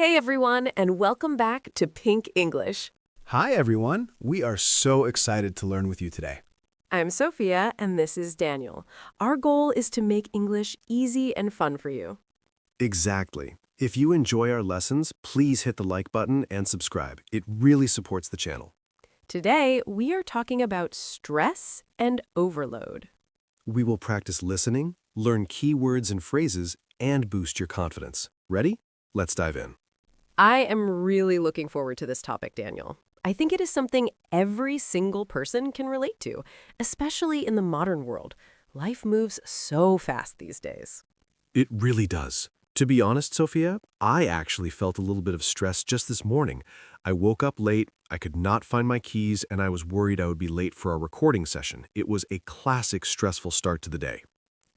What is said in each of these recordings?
Hey everyone, and welcome back to Pink English. Hi, everyone. We are so excited to learn with you today. I'm Sophia, and this is Daniel. Our goal is to make English easy and fun for you. Exactly. If you enjoy our lessons, please hit the like button and subscribe. It really supports the channel. Today, we are talking about stress and overload. We will practice listening, learn key words and phrases, and boost your confidence. Ready? Let's dive in. I am really looking forward to this topic, Daniel. I think it is something every single person can relate to, especially in the modern world. Life moves so fast these days. It really does. To be honest, Sophia, I actually felt a little bit of stress just this morning. I woke up late, I could not find my keys, and I was worried I would be late for our recording session. It was a classic stressful start to the day.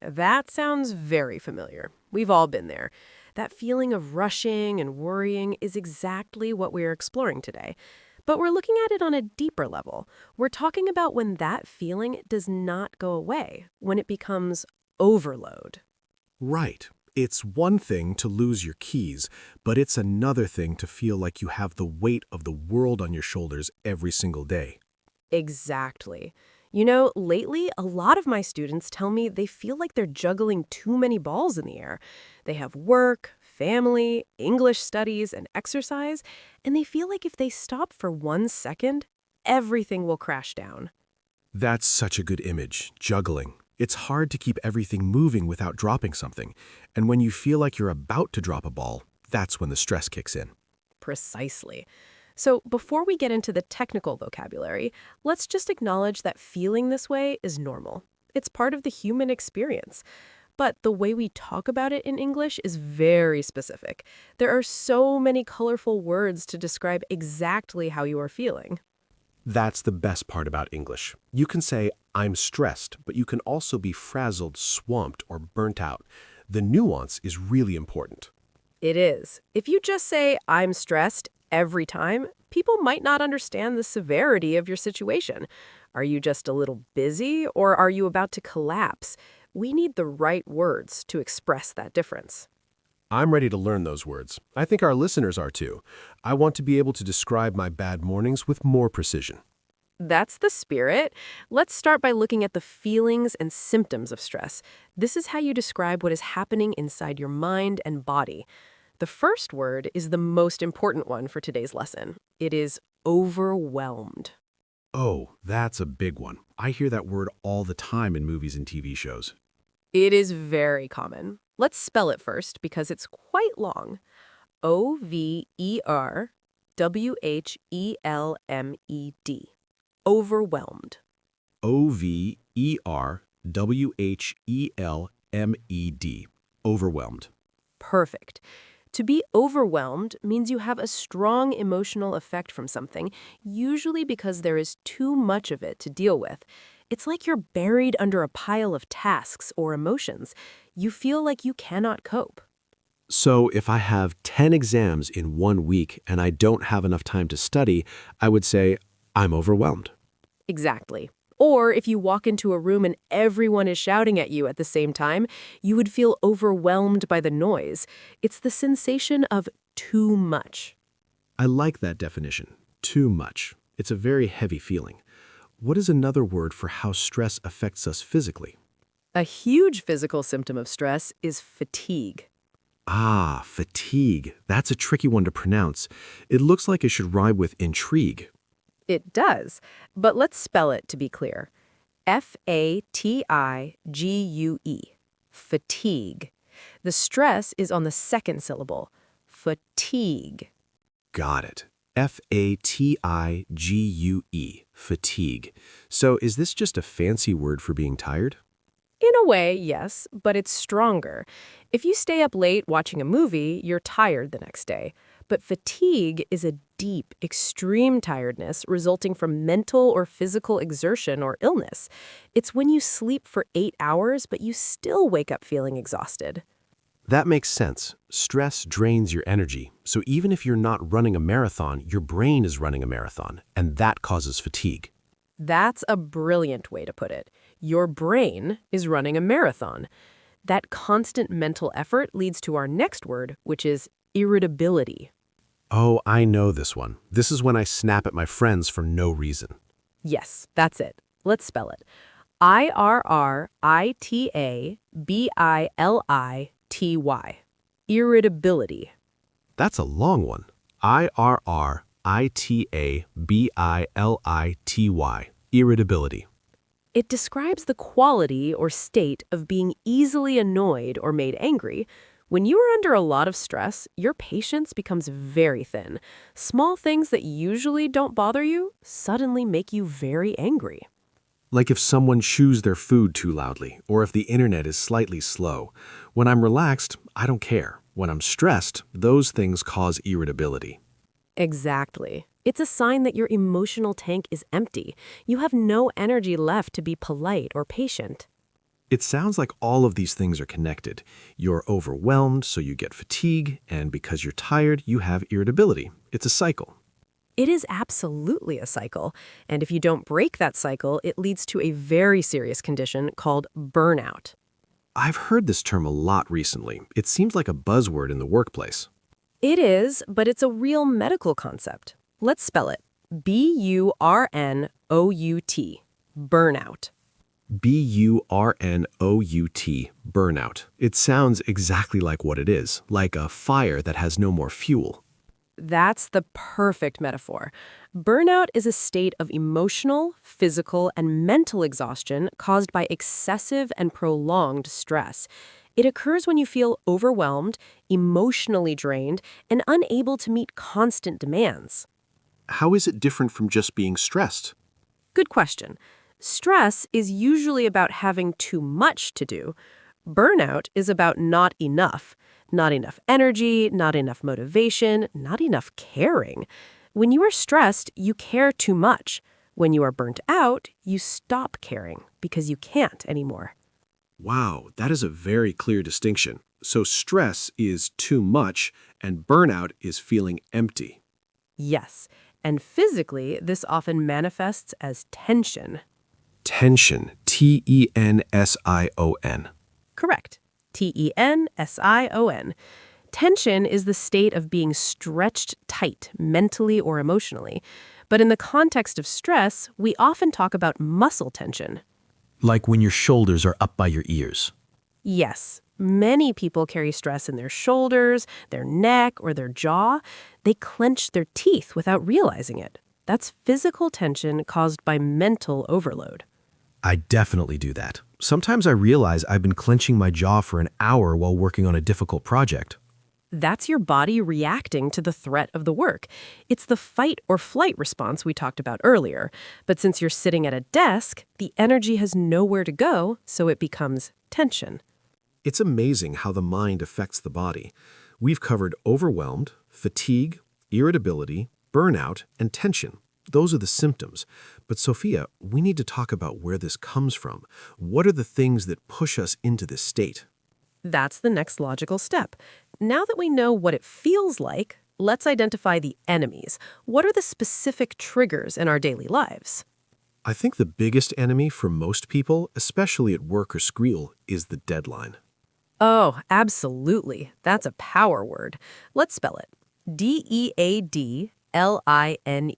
That sounds very familiar. We've all been there. That feeling of rushing and worrying is exactly what we're exploring today. But we're looking at it on a deeper level. We're talking about when that feeling does not go away, when it becomes overload. Right. It's one thing to lose your keys, but it's another thing to feel like you have the weight of the world on your shoulders every single day. Exactly. You know, lately, a lot of my students tell me they feel like they're juggling too many balls in the air. They have work, family, English studies, and exercise, and they feel like if they stop for 1 second, everything will crash down. That's such a good image, juggling. It's hard to keep everything moving without dropping something, and when you feel like you're about to drop a ball, that's when the stress kicks in. Precisely. So before we get into the technical vocabulary, let's just acknowledge that feeling this way is normal. It's part of the human experience. But the way we talk about it in English is very specific. There are so many colorful words to describe exactly how you are feeling. That's the best part about English. You can say, I'm stressed, but you can also be frazzled, swamped, or burnt out. The nuance is really important. It is. If you just say, I'm stressed, every time, people might not understand the severity of your situation. Are you just a little busy, or are you about to collapse? We need the right words to express that difference. I'm ready to learn those words. I think our listeners are too. I want to be able to describe my bad mornings with more precision. That's the spirit. Let's start by looking at the feelings and symptoms of stress. This is how you describe what is happening inside your mind and body. The first word is the most important one for today's lesson. It is overwhelmed. Oh, that's a big one. I hear that word all the time in movies and TV shows. It is very common. Let's spell it first because it's quite long. Overwhelmed. Overwhelmed. Overwhelmed. Overwhelmed. Perfect. To be overwhelmed means you have a strong emotional effect from something, usually because there is too much of it to deal with. It's like you're buried under a pile of tasks or emotions. You feel like you cannot cope. So if I have 10 exams in 1 week and I don't have enough time to study, I would say, I'm overwhelmed. Exactly. Or if you walk into a room and everyone is shouting at you at the same time, you would feel overwhelmed by the noise. It's the sensation of too much. I like that definition. Too much. It's a very heavy feeling. What is another word for how stress affects us physically? A huge physical symptom of stress is fatigue. Ah, fatigue. That's a tricky one to pronounce. It looks like it should rhyme with intrigue. It does, but let's spell it to be clear. Fatigue. Fatigue. The stress is on the second syllable. Fatigue. Got it. Fatigue. Fatigue. So is this just a fancy word for being tired? In a way, yes, but it's stronger. If you stay up late watching a movie, you're tired the next day. But fatigue is a deep, extreme tiredness resulting from mental or physical exertion or illness. It's when you sleep for 8 hours, but you still wake up feeling exhausted. That makes sense. Stress drains your energy. So even if you're not running a marathon, your brain is running a marathon, and that causes fatigue. That's a brilliant way to put it. Your brain is running a marathon. That constant mental effort leads to our next word, which is irritability. Oh, I know this one. This is when I snap at my friends for no reason. Yes, that's it. Let's spell it. irritability. Irritability. That's a long one. irritability. Irritability. It describes the quality or state of being easily annoyed or made angry. When you are under a lot of stress, your patience becomes very thin. Small things that usually don't bother you suddenly make you very angry. Like if someone chews their food too loudly, or if the internet is slightly slow. When I'm relaxed, I don't care. When I'm stressed, those things cause irritability. Exactly. It's a sign that your emotional tank is empty. You have no energy left to be polite or patient. It sounds like all of these things are connected. You're overwhelmed, so you get fatigue, and because you're tired, you have irritability. It's a cycle. It is absolutely a cycle, and if you don't break that cycle, it leads to a very serious condition called burnout. I've heard this term a lot recently. It seems like a buzzword in the workplace. It is, but it's a real medical concept. Let's spell it. Burnout. Burnout. Burnout. Burnout. It sounds exactly like what it is, like a fire that has no more fuel. That's the perfect metaphor. Burnout is a state of emotional, physical, and mental exhaustion caused by excessive and prolonged stress. It occurs when you feel overwhelmed, emotionally drained, and unable to meet constant demands. How is it different from just being stressed? Good question. Stress is usually about having too much to do. Burnout is about not enough. Not enough energy, not enough motivation, not enough caring. When you are stressed, you care too much. When you are burnt out, you stop caring because you can't anymore. Wow, that is a very clear distinction. So stress is too much, and burnout is feeling empty. Yes, and physically, this often manifests as tension. Tension. Tension. Correct. Tension. Tension is the state of being stretched tight, mentally or emotionally. But in the context of stress, we often talk about muscle tension. Like when your shoulders are up by your ears. Yes, many people carry stress in their shoulders, their neck, or their jaw. They clench their teeth without realizing it. That's physical tension caused by mental overload. I definitely do that. Sometimes I realize I've been clenching my jaw for an hour while working on a difficult project. That's your body reacting to the threat of the work. It's the fight or flight response we talked about earlier. But since you're sitting at a desk, the energy has nowhere to go, so it becomes tension. It's amazing how the mind affects the body. We've covered overwhelmed, fatigue, irritability, burnout, and tension. Those are the symptoms. But Sophia, we need to talk about where this comes from. What are the things that push us into this state? That's the next logical step. Now that we know what it feels like, let's identify the enemies. What are the specific triggers in our daily lives? I think the biggest enemy for most people, especially at work or school, is the deadline. Oh, absolutely. That's a power word. Let's spell it. Deadline. Deadline.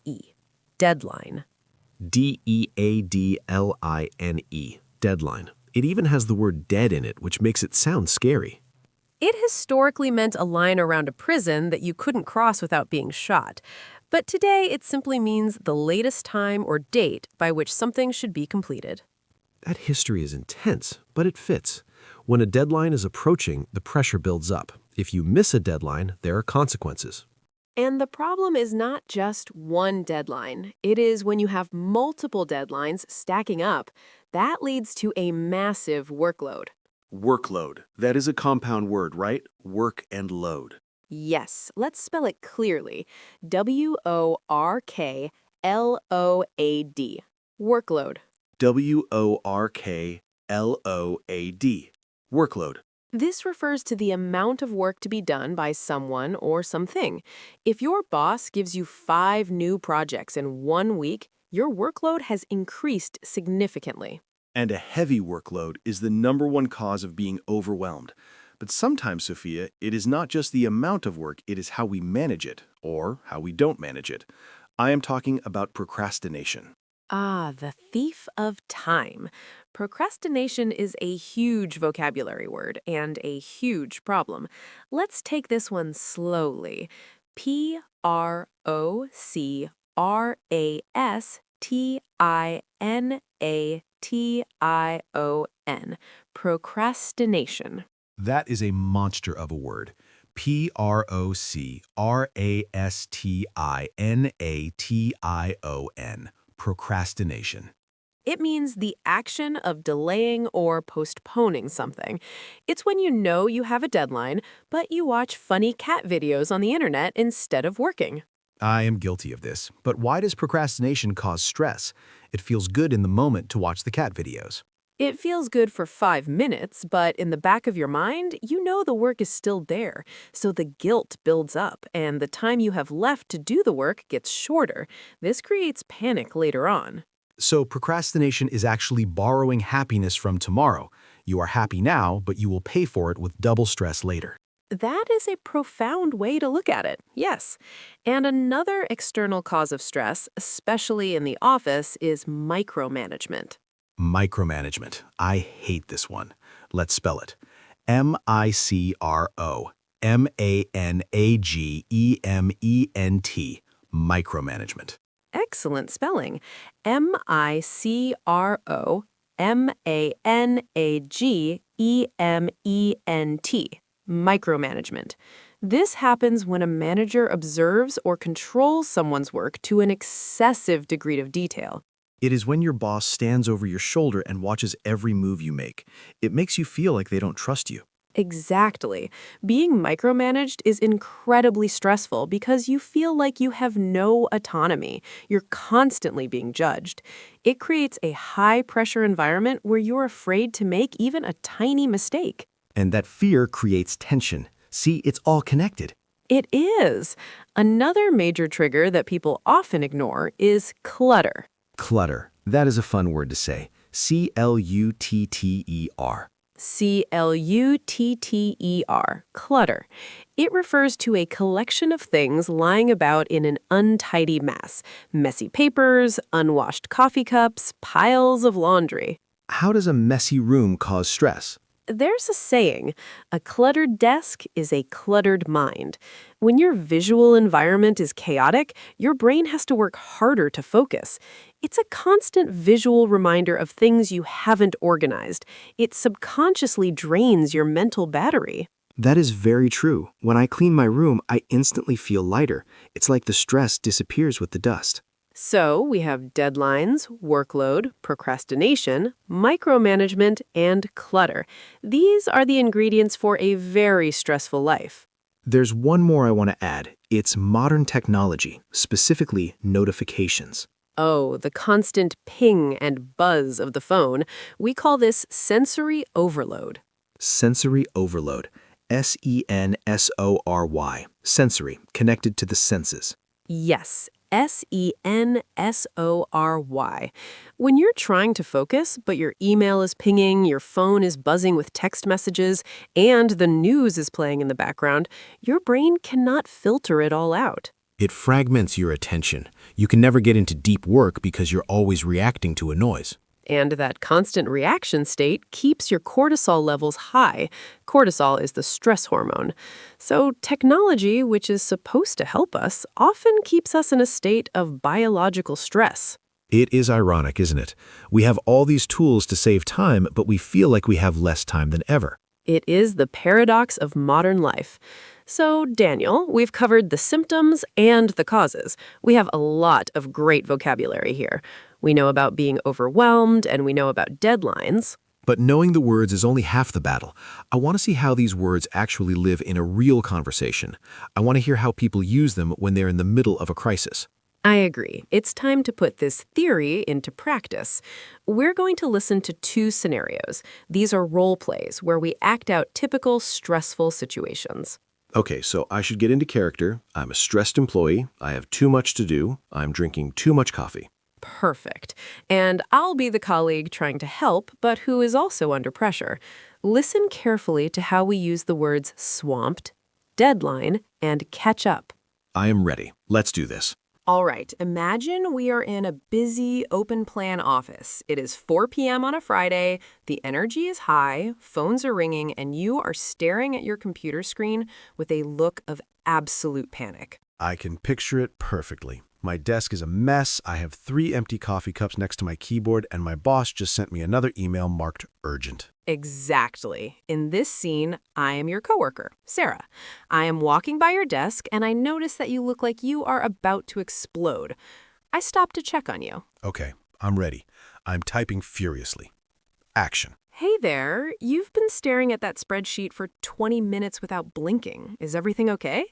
Deadline. Deadline. It even has the word dead in it, which makes it sound scary. It historically meant a line around a prison that you couldn't cross without being shot. But today it simply means the latest time or date by which something should be completed. That history is intense, but it fits. When a deadline is approaching, the pressure builds up. If you miss a deadline, there are consequences. And the problem is not just one deadline. It is when you have multiple deadlines stacking up. That leads to a massive workload. Workload. That is a compound word, right? Work and load. Yes, let's spell it clearly. Workload. Workload. Workload. Workload. This refers to the amount of work to be done by someone or something. If your boss gives you 5 new projects in 1 week, your workload has increased significantly. And a heavy workload is the number one cause of being overwhelmed. But sometimes, Sophia, it is not just the amount of work, it is how we manage it, or how we don't manage it. I am talking about procrastination. Ah, the thief of time. Procrastination is a huge vocabulary word and a huge problem. Let's take this one slowly. Procrastination. Procrastination. That is a monster of a word. Procrastination. Procrastination. It means the action of delaying or postponing something. It's when you know you have a deadline, but you watch funny cat videos on the internet instead of working. I am guilty of this, but why does procrastination cause stress? It feels good in the moment to watch the cat videos. It feels good for 5 minutes, but in the back of your mind, you know the work is still there. So the guilt builds up, and the time you have left to do the work gets shorter. This creates panic later on. So procrastination is actually borrowing happiness from tomorrow. You are happy now, but you will pay for it with double stress later. That is a profound way to look at it, yes. And another external cause of stress, especially in the office, is micromanagement. Micromanagement. I hate this one. Let's spell it. Micromanagement. Micromanagement. Excellent spelling. Micromanagement. Micromanagement. This happens when a manager observes or controls someone's work to an excessive degree of detail. It is when your boss stands over your shoulder and watches every move you make. It makes you feel like they don't trust you. Exactly. Being micromanaged is incredibly stressful because you feel like you have no autonomy. You're constantly being judged. It creates a high-pressure environment where you're afraid to make even a tiny mistake. And that fear creates tension. See, it's all connected. It is. Another major trigger that people often ignore is clutter. Clutter. That is a fun word to say. Clutter. Clutter. Clutter. It refers to a collection of things lying about in an untidy mass. Messy papers, unwashed coffee cups, piles of laundry. How does a messy room cause stress? There's a saying, a cluttered desk is a cluttered mind. When your visual environment is chaotic, your brain has to work harder to focus. It's a constant visual reminder of things you haven't organized. It subconsciously drains your mental battery. That is very true. When I clean my room, I instantly feel lighter. It's like the stress disappears with the dust. So we have deadlines, workload, procrastination, micromanagement, and clutter. These are the ingredients for a very stressful life. There's one more I want to add. It's modern technology, specifically notifications. Oh, the constant ping and buzz of the phone. We call this sensory overload. Sensory overload. Sensory. Sensory, connected to the senses. Yes, sensory. When you're trying to focus, but your email is pinging, your phone is buzzing with text messages, and the news is playing in the background, your brain cannot filter it all out. It fragments your attention. You can never get into deep work because you're always reacting to a noise. And that constant reaction state keeps your cortisol levels high. Cortisol is the stress hormone. So technology, which is supposed to help us, often keeps us in a state of biological stress. It is ironic, isn't it? We have all these tools to save time, but we feel like we have less time than ever. It is the paradox of modern life. So, Daniel, we've covered the symptoms and the causes. We have a lot of great vocabulary here. We know about being overwhelmed, and we know about deadlines. But knowing the words is only half the battle. I want to see how these words actually live in a real conversation. I want to hear how people use them when they're in the middle of a crisis. I agree. It's time to put this theory into practice. We're going to listen to 2 scenarios. These are role plays where we act out typical stressful situations. Okay, so I should get into character. I'm a stressed employee. I have too much to do. I'm drinking too much coffee. Perfect. And I'll be the colleague trying to help, but who is also under pressure. Listen carefully to how we use the words swamped, deadline, and catch up. I am ready. Let's do this. All right, imagine we are in a busy open plan office. It is 4 p.m. on a Friday, the energy is high, phones are ringing, and you are staring at your computer screen with a look of absolute panic. I can picture it perfectly. My desk is a mess, I have 3 empty coffee cups next to my keyboard, and my boss just sent me another email marked urgent. Exactly. In this scene, I am your coworker, Sarah. I am walking by your desk, and I notice that you look like you are about to explode. I stop to check on you. Okay, I'm ready. I'm typing furiously. Action. Hey there, you've been staring at that spreadsheet for 20 minutes without blinking. Is everything okay?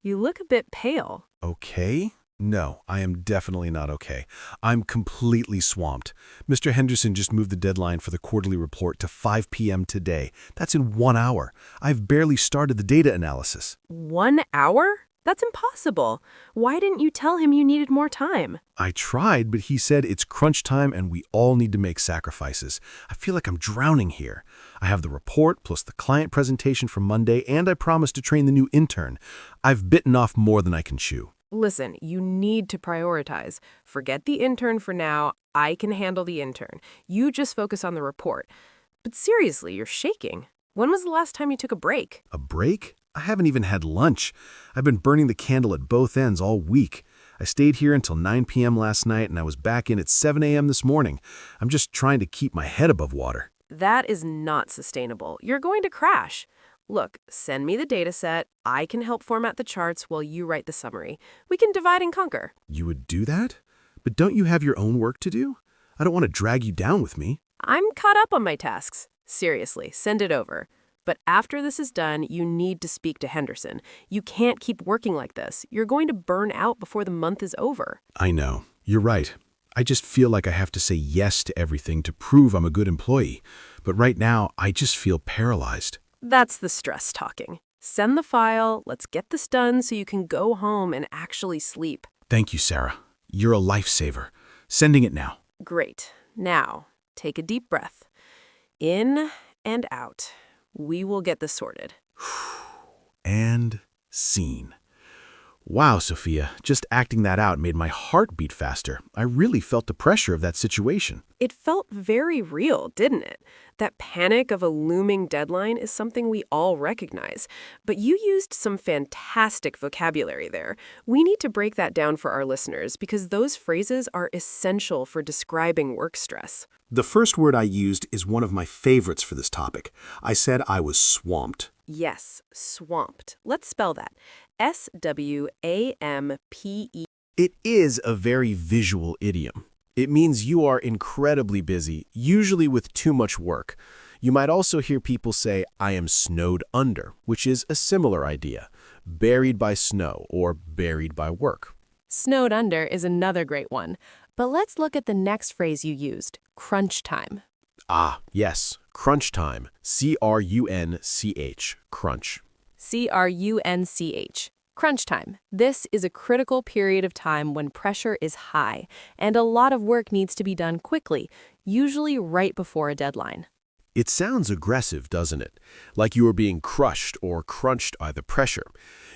You look a bit pale. Okay? No, I am definitely not okay. I'm completely swamped. Mr. Henderson just moved the deadline for the quarterly report to 5 p.m. today. That's in 1 hour. I've barely started the data analysis. 1 hour? That's impossible. Why didn't you tell him you needed more time? I tried, but he said it's crunch time and we all need to make sacrifices. I feel like I'm drowning here. I have the report plus the client presentation for Monday, and I promised to train the new intern. I've bitten off more than I can chew. Listen, you need to prioritize. Forget the intern for now. I can handle the intern. You just focus on the report. But seriously, you're shaking. When was the last time you took a break? A break? I haven't even had lunch. I've been burning the candle at both ends all week. I stayed here until 9 p.m. last night, and I was back in at 7 a.m. this morning. I'm just trying to keep my head above water. That is not sustainable. You're going to crash. Look, send me the data set. I can help format the charts while you write the summary. We can divide and conquer. You would do that? But don't you have your own work to do? I don't want to drag you down with me. I'm caught up on my tasks. Seriously, send it over. But after this is done, you need to speak to Henderson. You can't keep working like this. You're going to burn out before the month is over. I know. You're right. I just feel like I have to say yes to everything to prove I'm a good employee. But right now, I just feel paralyzed. That's the stress talking. Send the file, let's get this done so you can go home and actually sleep. Thank you, Sarah. You're a lifesaver. Sending it now. Great. Now, take a deep breath. In and out. We will get this sorted. And scene. Wow, Sophia, just acting that out made my heart beat faster. I really felt the pressure of that situation. It felt very real, didn't it? That panic of a looming deadline is something we all recognize. But you used some fantastic vocabulary there. We need to break that down for our listeners because those phrases are essential for describing work stress. The first word I used is one of my favorites for this topic. I said I was swamped. Yes, swamped. Let's spell that. S-W-A-M-P-E. It is a very visual idiom. It means you are incredibly busy, usually with too much work. You might also hear people say, I am snowed under, which is a similar idea, buried by snow or buried by work. Snowed under is another great one. But let's look at the next phrase you used, crunch time. Ah, yes, crunch time. C-R-U-N-C-H, crunch. C-R-U-N-C-H. Crunch time. This is a critical period of time when pressure is high, and a lot of work needs to be done quickly, usually right before a deadline. It sounds aggressive, doesn't it? Like you are being crushed or crunched by the pressure.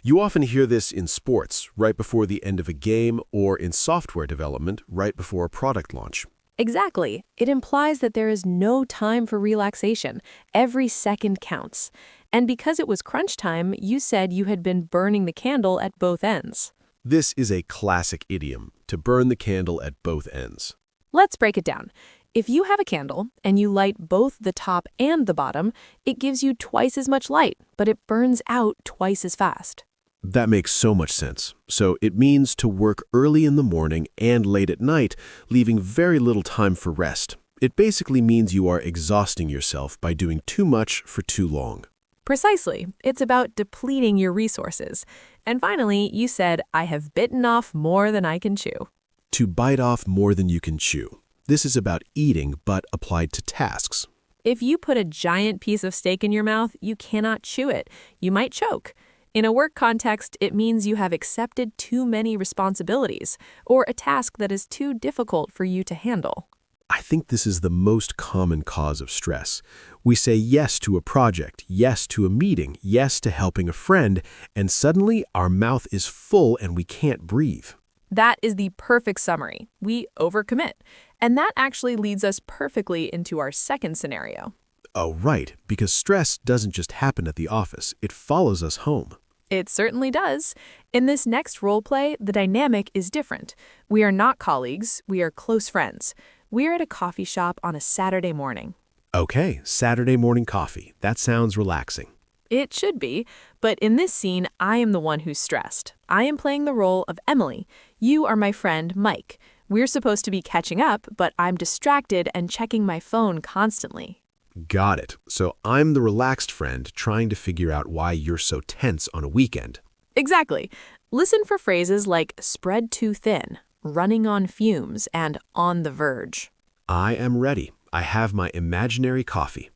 You often hear this in sports, right before the end of a game, or in software development, right before a product launch. Exactly. It implies that there is no time for relaxation. Every second counts. And because it was crunch time, you said you had been burning the candle at both ends. This is a classic idiom, to burn the candle at both ends. Let's break it down. If you have a candle and you light both the top and the bottom, it gives you twice as much light, but it burns out twice as fast. That makes so much sense. So it means to work early in the morning and late at night, leaving very little time for rest. It basically means you are exhausting yourself by doing too much for too long. Precisely. It's about depleting your resources. And finally, you said, I have bitten off more than I can chew. To bite off more than you can chew. This is about eating, but applied to tasks. If you put a giant piece of steak in your mouth, you cannot chew it. You might choke. In a work context, it means you have accepted too many responsibilities or a task that is too difficult for you to handle. I think this is the most common cause of stress. We say yes to a project, yes to a meeting, yes to helping a friend, and suddenly our mouth is full and we can't breathe. That is the perfect summary. We overcommit. And that actually leads us perfectly into our second scenario. Oh, right, because stress doesn't just happen at the office, it follows us home. It certainly does. In this next role play, the dynamic is different. We are not colleagues, we are close friends. We're at a coffee shop on a Saturday morning. Okay, Saturday morning coffee. That sounds relaxing. It should be, but in this scene, I am the one who's stressed. I am playing the role of Emily. You are my friend, Mike. We're supposed to be catching up, but I'm distracted and checking my phone constantly. Got it. So I'm the relaxed friend trying to figure out why you're so tense on a weekend. Exactly. Listen for phrases like spread too thin, running on fumes, and on the verge. I am ready. I have my imaginary coffee.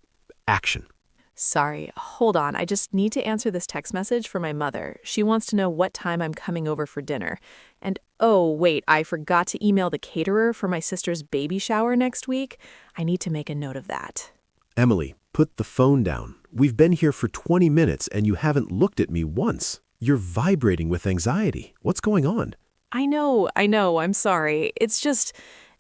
Action. Sorry, hold on. I just need to answer this text message for my mother. She wants to know what time I'm coming over for dinner. And oh, wait, I forgot to email the caterer for my sister's baby shower next week. I need to make a note of that. Emily, put the phone down. We've been here for 20 minutes and you haven't looked at me once. You're vibrating with anxiety. What's going on? I know, I'm sorry. It's just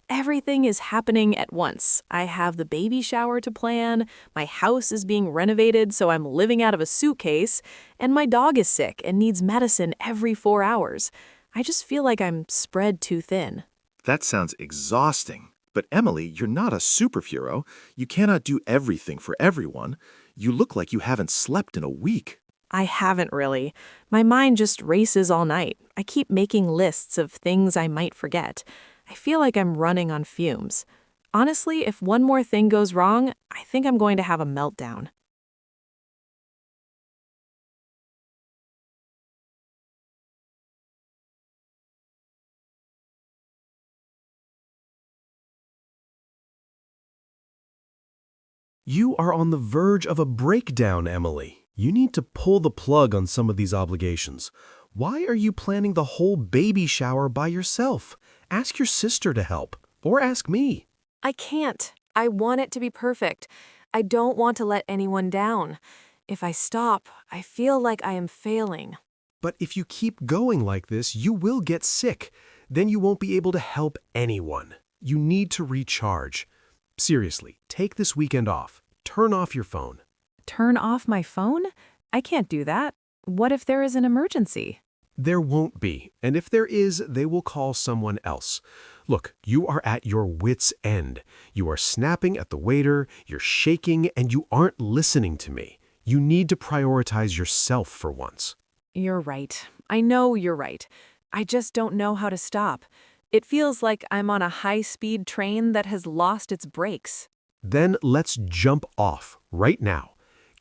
everything is happening at once. I have the baby shower to plan, my house is being renovated so I'm living out of a suitcase, and my dog is sick and needs medicine every 4 hours. I just feel like I'm spread too thin. That sounds exhausting. But Emily, you're not a superhero. You cannot do everything for everyone. You look like you haven't slept in a week. I haven't really. My mind just races all night. I keep making lists of things I might forget. I feel like I'm running on fumes. Honestly, if one more thing goes wrong, I think I'm going to have a meltdown. You are on the verge of a breakdown, Emily. You need to pull the plug on some of these obligations. Why are you planning the whole baby shower by yourself? Ask your sister to help, or ask me. I can't. I want it to be perfect. I don't want to let anyone down. If I stop, I feel like I am failing. But if you keep going like this, you will get sick. Then you won't be able to help anyone. You need to recharge. Seriously, take this weekend off. Turn off your phone. Turn off my phone? I can't do that. What if there is an emergency? There won't be, and if there is, they will call someone else. Look, you are at your wit's end. You are snapping at the waiter, you're shaking, and you aren't listening to me. You need to prioritize yourself for once. You're right. I know you're right. I just don't know how to stop. It feels like I'm on a high-speed train that has lost its brakes. Then let's jump off right now.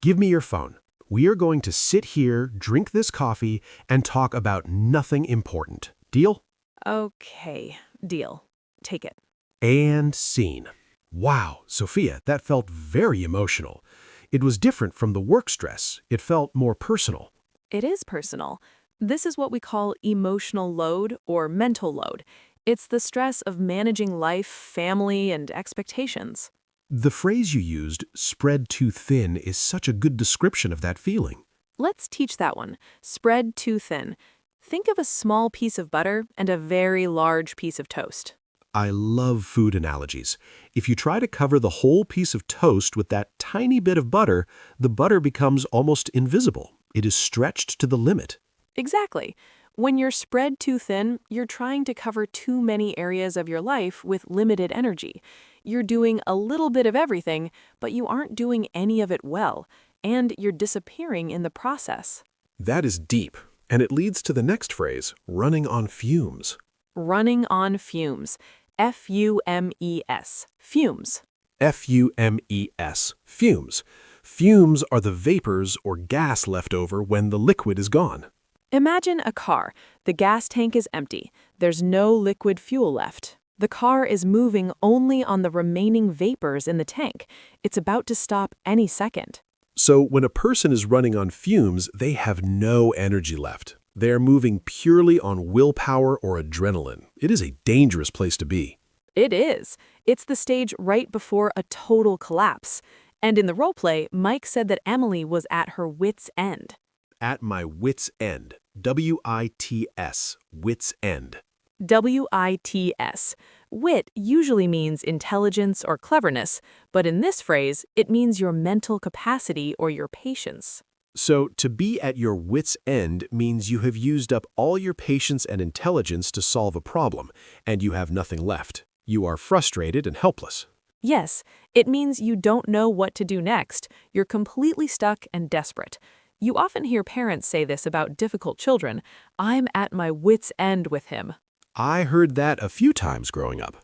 Give me your phone. We are going to sit here, drink this coffee, and talk about nothing important. Deal? Okay, deal. Take it. And scene. Wow, Sophia, that felt very emotional. It was different from the work stress. It felt more personal. It is personal. This is what we call emotional load or mental load. It's the stress of managing life, family, and expectations. The phrase you used, spread too thin, is such a good description of that feeling. Let's teach that one. Spread too thin. Think of a small piece of butter and a very large piece of toast. I love food analogies. If you try to cover the whole piece of toast with that tiny bit of butter, the butter becomes almost invisible. It is stretched to the limit. Exactly. When you're spread too thin, you're trying to cover too many areas of your life with limited energy. You're doing a little bit of everything, but you aren't doing any of it well, and you're disappearing in the process. That is deep, and it leads to the next phrase, running on fumes. Running on fumes. F-U-M-E-S. Fumes. F-U-M-E-S. Fumes. Fumes are the vapors or gas left over when the liquid is gone. Imagine a car. The gas tank is empty. There's no liquid fuel left. The car is moving only on the remaining vapors in the tank. It's about to stop any second. So when a person is running on fumes, they have no energy left. They are moving purely on willpower or adrenaline. It is a dangerous place to be. It is. It's the stage right before a total collapse. And in the role play, Mike said that Emily was at her wit's end. At my wit's end. W-I-T-S. Wit's end. WITS. Wit usually means intelligence or cleverness, but in this phrase, it means your mental capacity or your patience. So, to be at your wit's end means you have used up all your patience and intelligence to solve a problem, and you have nothing left. You are frustrated and helpless. Yes, it means you don't know what to do next. You're completely stuck and desperate. You often hear parents say this about difficult children. I'm at my wit's end with him. I heard that a few times growing up.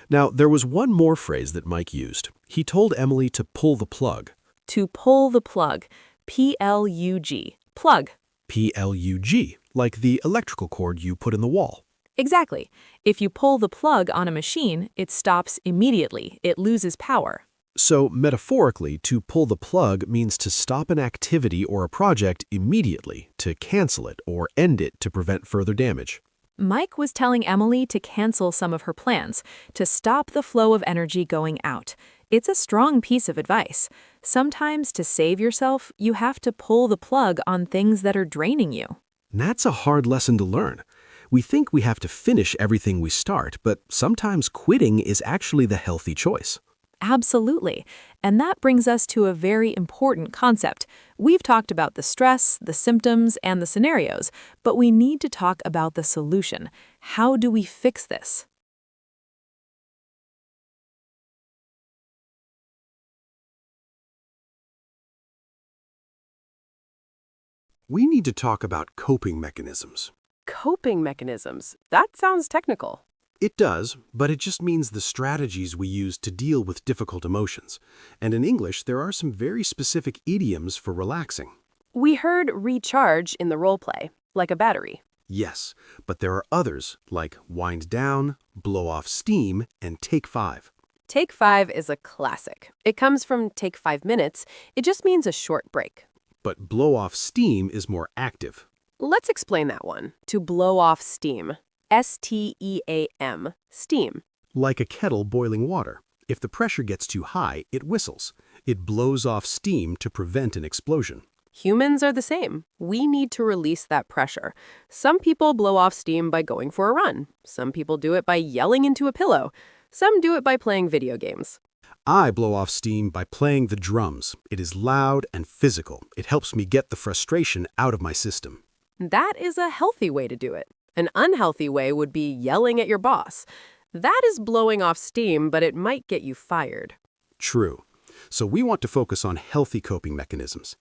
Now, there was one more phrase that Mike used. He told Emily to pull the plug. To pull the plug. P-L-U-G. Plug. P-L-U-G, like the electrical cord you put in the wall. Exactly. If you pull the plug on a machine, it stops immediately. It loses power. So, metaphorically, to pull the plug means to stop an activity or a project immediately, to cancel it or end it to prevent further damage. Mike was telling Emily to cancel some of her plans, to stop the flow of energy going out. It's a strong piece of advice. Sometimes to save yourself, you have to pull the plug on things that are draining you. And that's a hard lesson to learn. We think we have to finish everything we start, but sometimes quitting is actually the healthy choice. Absolutely. And that brings us to a very important concept. We've talked about the stress, the symptoms, and the scenarios, but we need to talk about the solution. How do we fix this? We need to talk about coping mechanisms. Coping mechanisms. That sounds technical. It does, but it just means the strategies we use to deal with difficult emotions. And in English, there are some very specific idioms for relaxing. We heard recharge in the role play, like a battery. Yes, but there are others, like wind down, blow off steam, and take 5. Take 5 is a classic. It comes from take 5 minutes. It just means a short break. But blow off steam is more active. Let's explain that one. To blow off steam. S-T-E-A-M. Steam. Like a kettle boiling water. If the pressure gets too high, it whistles. It blows off steam to prevent an explosion. Humans are the same. We need to release that pressure. Some people blow off steam by going for a run. Some people do it by yelling into a pillow. Some do it by playing video games. I blow off steam by playing the drums. It is loud and physical. It helps me get the frustration out of my system. That is a healthy way to do it. An unhealthy way would be yelling at your boss. That is blowing off steam, but it might get you fired. True. So we want to focus on healthy coping mechanisms.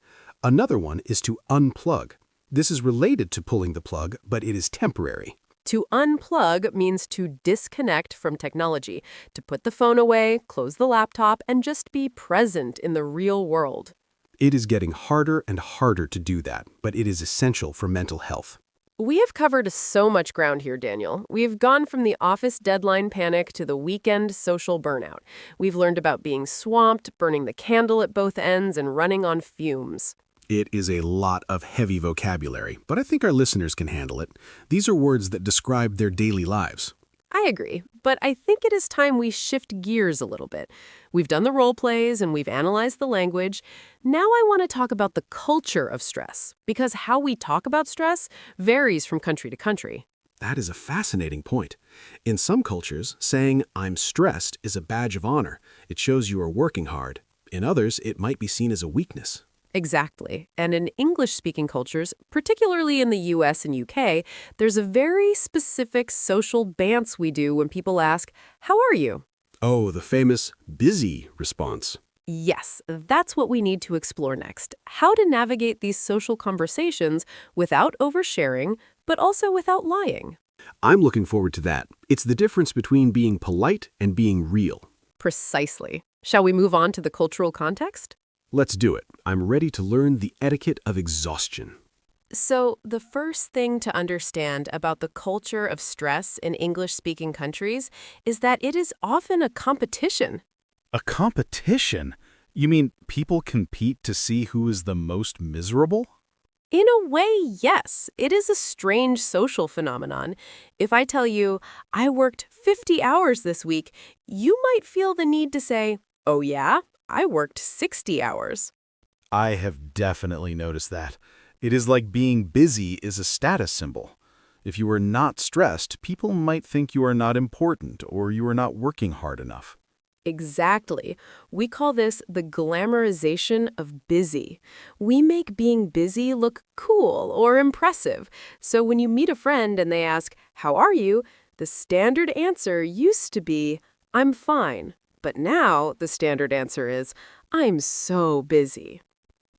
Another one is to unplug. This is related to pulling the plug, but it is temporary. To unplug means to disconnect from technology, to put the phone away, close the laptop, and just be present in the real world. It is getting harder and harder to do that, but it is essential for mental health. We have covered so much ground here, Daniel. We've gone from the office deadline panic to the weekend social burnout. We've learned about being swamped, burning the candle at both ends, and running on fumes. It is a lot of heavy vocabulary, but I think our listeners can handle it. These are words that describe their daily lives. I agree, but I think it is time we shift gears a little bit. We've done the role plays and we've analyzed the language. Now I want to talk about the culture of stress, because how we talk about stress varies from country to country. That is a fascinating point. In some cultures, saying, "I'm stressed," is a badge of honor. It shows you are working hard. In others, it might be seen as a weakness. Exactly. And in English-speaking cultures, particularly in the US and UK, there's a very specific social dance we do when people ask, "How are you?" Oh, the famous busy response. Yes, that's what we need to explore next. How to navigate these social conversations without oversharing, but also without lying. I'm looking forward to that. It's the difference between being polite and being real. Precisely. Shall we move on to the cultural context? Let's do it. I'm ready to learn the etiquette of exhaustion. So, the first thing to understand about the culture of stress in English-speaking countries is that it is often a competition. A competition? You mean people compete to see who is the most miserable? In a way, yes. It is a strange social phenomenon. If I tell you, I worked 50 hours this week, you might feel the need to say, oh yeah, I worked 60 hours. I have definitely noticed that. It is like being busy is a status symbol. If you are not stressed, people might think you are not important or you are not working hard enough. Exactly. We call this the glamorization of busy. We make being busy look cool or impressive. So when you meet a friend and they ask, how are you? The standard answer used to be, I'm fine. But now the standard answer is, I'm so busy.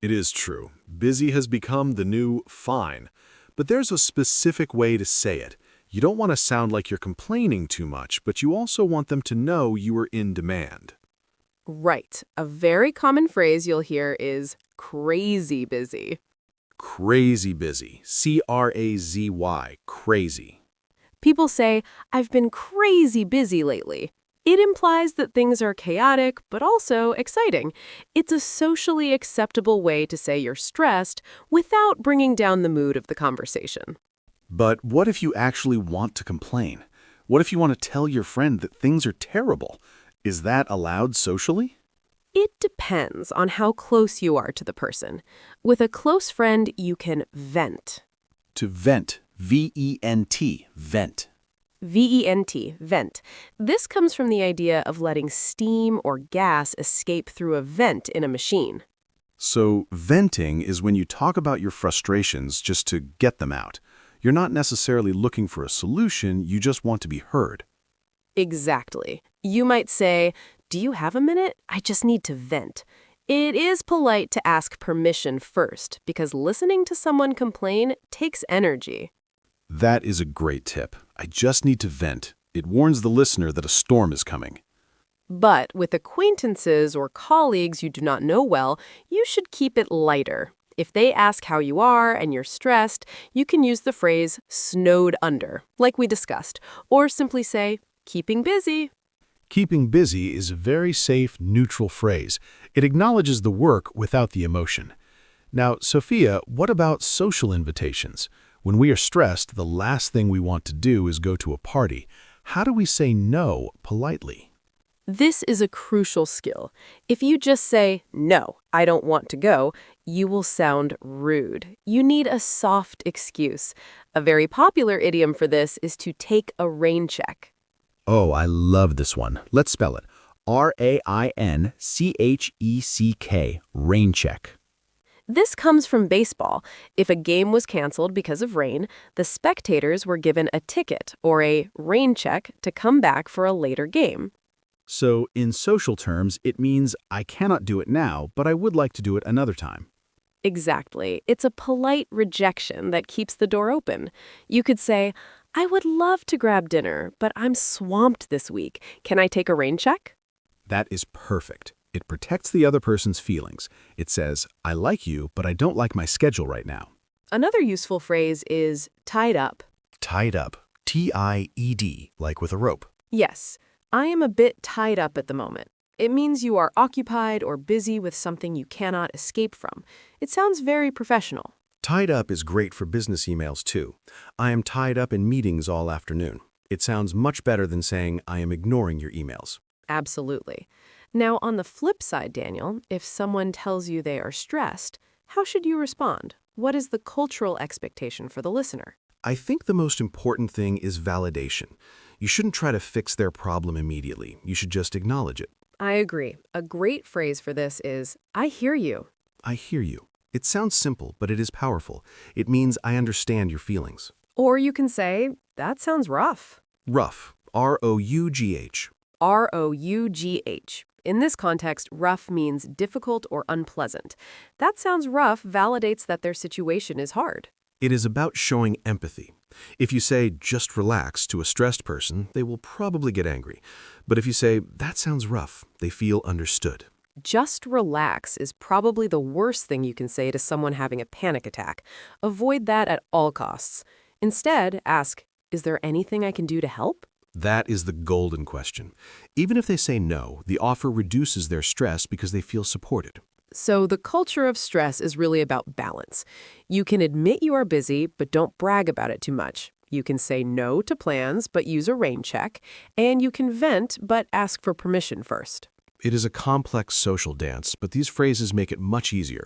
It is true. Busy has become the new fine. But there's a specific way to say it. You don't want to sound like you're complaining too much, but you also want them to know you are in demand. Right. A very common phrase you'll hear is crazy busy. Crazy busy. C-R-A-Z-Y. Crazy. People say, I've been crazy busy lately. It implies that things are chaotic, but also exciting. It's a socially acceptable way to say you're stressed without bringing down the mood of the conversation. But what if you actually want to complain? What if you want to tell your friend that things are terrible? Is that allowed socially? It depends on how close you are to the person. With a close friend, you can vent. To vent. V-E-N-T. Vent. V-E-N-T, vent. This comes from the idea of letting steam or gas escape through a vent in a machine. So venting is when you talk about your frustrations just to get them out. You're not necessarily looking for a solution, you just want to be heard. Exactly. You might say, do you have a minute? I just need to vent. It is polite to ask permission first, because listening to someone complain takes energy. That is a great tip. I just need to vent. It warns the listener that a storm is coming. But with acquaintances or colleagues you do not know well, you should keep it lighter. If they ask how you are and you're stressed, you can use the phrase snowed under, like we discussed, or simply say, keeping busy. Keeping busy is a very safe, neutral phrase. It acknowledges the work without the emotion. Now, Sophia, what about social invitations? When we are stressed, the last thing we want to do is go to a party. How do we say no politely? This is a crucial skill. If you just say, no, I don't want to go, you will sound rude. You need a soft excuse. A very popular idiom for this is to take a rain check. Oh, I love this one. Let's spell it. R-A-I-N-C-H-E-C-K, rain check. This comes from baseball. If a game was canceled because of rain, the spectators were given a ticket or a rain check to come back for a later game. So, in social terms, it means I cannot do it now, but I would like to do it another time. Exactly. It's a polite rejection that keeps the door open. You could say, I would love to grab dinner, but I'm swamped this week. Can I take a rain check? That is perfect. It protects the other person's feelings. It says, I like you, but I don't like my schedule right now. Another useful phrase is tied up. Tied up. T-I-E-D, like with a rope. Yes, I am a bit tied up at the moment. It means you are occupied or busy with something you cannot escape from. It sounds very professional. Tied up is great for business emails too. I am tied up in meetings all afternoon. It sounds much better than saying I am ignoring your emails. Absolutely. Now, on the flip side, Daniel, if someone tells you they are stressed, how should you respond? What is the cultural expectation for the listener? I think the most important thing is validation. You shouldn't try to fix their problem immediately. You should just acknowledge it. I agree. A great phrase for this is, I hear you. I hear you. It sounds simple, but it is powerful. It means I understand your feelings. Or you can say, that sounds rough. Rough. R-O-U-G-H. R-O-U-G-H. In this context, rough means difficult or unpleasant. That sounds rough validates that their situation is hard. It is about showing empathy. If you say, just relax, to a stressed person, they will probably get angry. But if you say, that sounds rough, they feel understood. Just relax is probably the worst thing you can say to someone having a panic attack. Avoid that at all costs. Instead, ask, is there anything I can do to help? That is the golden question. Even if they say no, the offer reduces their stress because they feel supported. So the culture of stress is really about balance. You can admit you are busy, but don't brag about it too much. You can say no to plans, but use a rain check. And you can vent, but ask for permission first. It is a complex social dance, but these phrases make it much easier.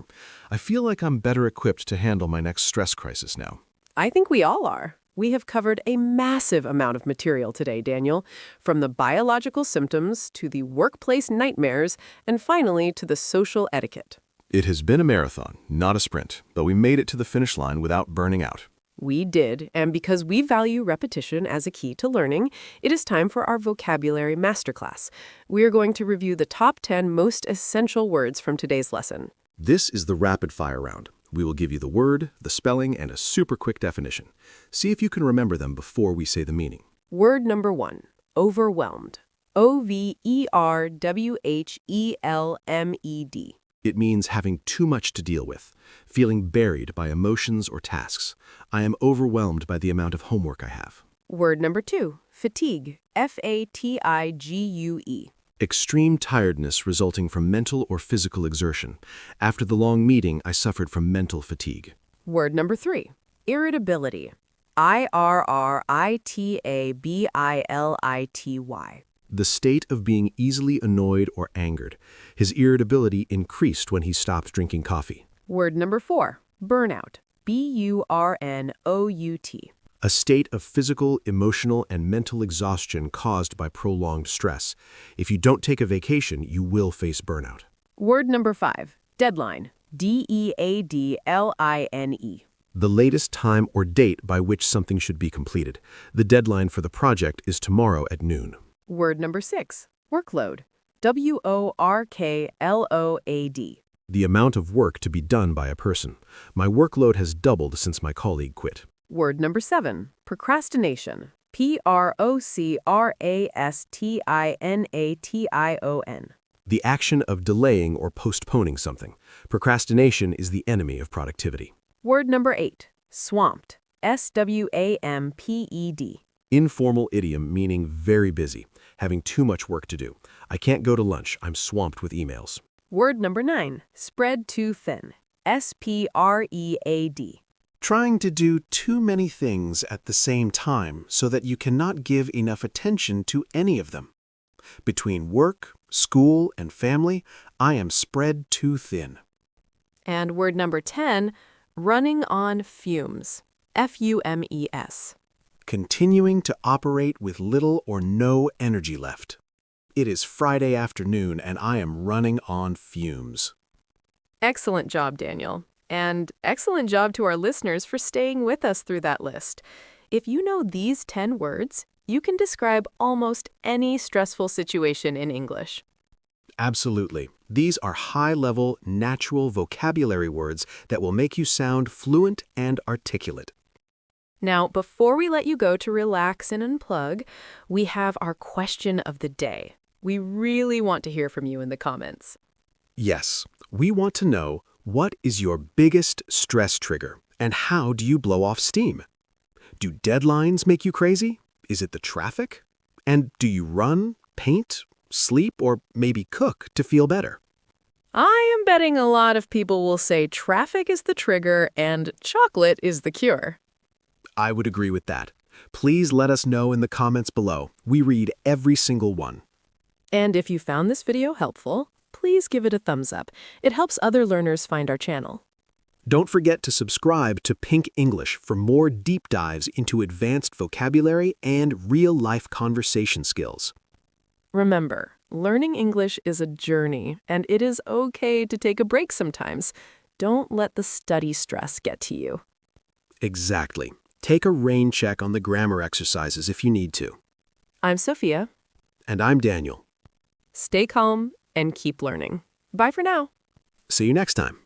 I feel like I'm better equipped to handle my next stress crisis now. I think we all are. We have covered a massive amount of material today, Daniel, from the biological symptoms to the workplace nightmares, and finally to the social etiquette. It has been a marathon, not a sprint, but we made it to the finish line without burning out. We did, and because we value repetition as a key to learning, it is time for our vocabulary masterclass. We are going to review the top 10 most essential words from today's lesson. This is the rapid fire round. We will give you the word, the spelling, and a super quick definition. See if you can remember them before we say the meaning. Word number 1, overwhelmed. Overwhelmed. It means having too much to deal with, feeling buried by emotions or tasks. I am overwhelmed by the amount of homework I have. Word number 2, fatigue. Fatigue. Extreme tiredness resulting from mental or physical exertion. After the long meeting, I suffered from mental fatigue. Word number 3, irritability. Irritability. The state of being easily annoyed or angered. His irritability increased when he stopped drinking coffee. Word number 4, burnout. Burnout. A state of physical, emotional, and mental exhaustion caused by prolonged stress. If you don't take a vacation, you will face burnout. Word number 5, deadline. Deadline. The latest time or date by which something should be completed. The deadline for the project is tomorrow at noon. Word number 6, workload. Workload. The amount of work to be done by a person. My workload has doubled since my colleague quit. Word number 7, procrastination. Procrastination. The action of delaying or postponing something. Procrastination is the enemy of productivity. Word number 8, swamped. Swamped. Informal idiom meaning very busy, having too much work to do. I can't go to lunch, I'm swamped with emails. Word number 9, spread too thin. Spread. Trying to do too many things at the same time so that you cannot give enough attention to any of them. Between work, school, and family, I am spread too thin. And word number 10, running on fumes. Fumes. Continuing to operate with little or no energy left. It is Friday afternoon and I am running on fumes. Excellent job, Daniel. And excellent job to our listeners for staying with us through that list. If you know these 10 words, you can describe almost any stressful situation in English. Absolutely. These are high-level, natural vocabulary words that will make you sound fluent and articulate. Now, before we let you go to relax and unplug, we have our question of the day. We really want to hear from you in the comments. Yes, we want to know, what is your biggest stress trigger and how do you blow off steam? Do deadlines make you crazy? Is it the traffic? And do you run, paint, sleep, or maybe cook to feel better? I am betting a lot of people will say traffic is the trigger and chocolate is the cure. I would agree with that. Please let us know in the comments below. We read every single one. And if you found this video helpful, please give it a thumbs up. It helps other learners find our channel. Don't forget to subscribe to Pink English for more deep dives into advanced vocabulary and real-life conversation skills. Remember, learning English is a journey, and it is okay to take a break sometimes. Don't let the study stress get to you. Exactly. Take a rain check on the grammar exercises if you need to. I'm Sophia. And I'm Daniel. Stay calm and keep learning. Bye for now. See you next time.